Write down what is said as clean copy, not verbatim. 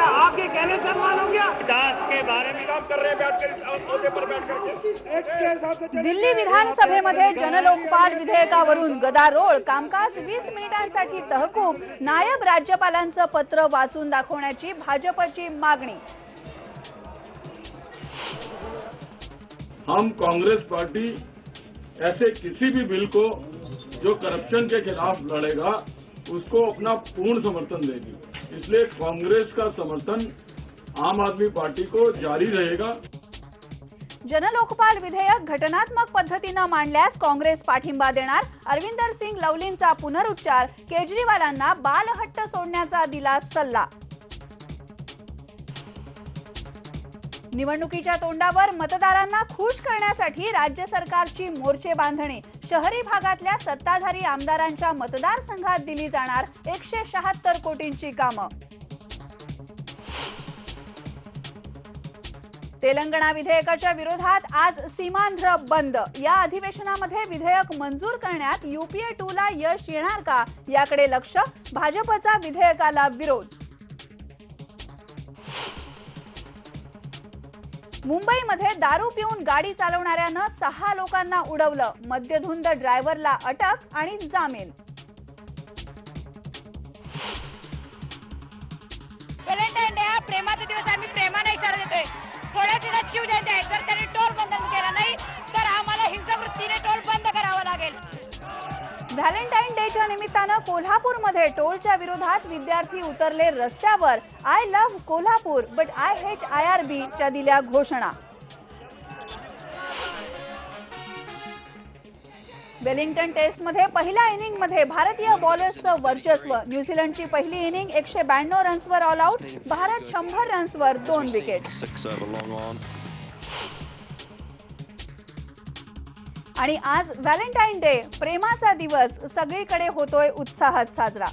क्या आपके कहने से मान हो गया? दास के बारे में काम कर रहे हैं दिल्ली विधानसभेमध्ये जनलोकपाल विधेयकावरून गदारोळ, कामकाज 20 मिनिटांसाठी तहकूब, नायब राज्यपालांचं पत्र वाचून दाखवण्याची भाजपची मागणी। हम कांग्रेस पार्टी ऐसे किसी भी बिल को जो करप्शन के खिलाफ लड़ेगा उसको अपना पूर्ण समर्थन देगी, इसलिए कांग्रेस का समर्थन आम आदमी पार्टी को जारी रहेगा। जनलोकपाल विधेयक घटनात्मक पद्धतीने मांडल्यास काँग्रेस पाठिंबा देणार। अरविंदर सिंग लवलींचा पुनरुच्चार, केजरीवालांना बालहट्ट सोडण्याचा दिला सल्ला। निवडणुकीच्या तोंडावर मतदारांना खुश करण्यासाठी राज्य सरकारची मोर्चे बांधणी, शहरी भागातल्या सत्ताधारी आमदारांच्या मतदारसंघात दिली जाणार 176 कोटींची कामं। तेलंगणा विधेयकाच्या विरोधात आज सीमांध्र बंद। या अधिवेशनामध्ये विधेयक मंजूर करण्यात UPA 2 ला यश येणार का याकडे लक्ष, भाजपचा विधेयकाला विरोध। मुंबईमध्ये दारू पिऊन गाडी चालवणाऱ्यानं 6 लोकांना उडवलं, मद्यधुंद ड्रायव्हरला अटक आणि जामीन। व्हॅलेंटाईन डे हा प्रेमाचा दिवस, आम्ही प्रेमाने इशारा देतोय। थोड्या दिवसात शिवजयंती आहे, जर त्यांनी टोल बंद केला नाही तर आम्हाला हिंसावृत्तीने टोल बंद करावा लागेल। व्हॅलेंटाईन डेच्या निमित्तानं कोल्हापूरमध्ये टोलच्या विरोधात विद्यार्थी उतरले रस्त्यावर। I love Kolhapur but I hate IRB च्या दिल्या घोषणा। वेलिंग्टन टेस्टमध्ये पहिल्या इनिंगमध्ये भारतीय बॉलर्सचं वर्चस्व। न्यूझीलंडची पहिली इनिंग 192 रन्सवर ऑल आउट, भारत 100 रन्सवर 2 विकेट्स। आणि आज व्हॅलेंटाईन डे, प्रेमाचा दिवस, सगळीकडे होतोय उत्साहात साजरा।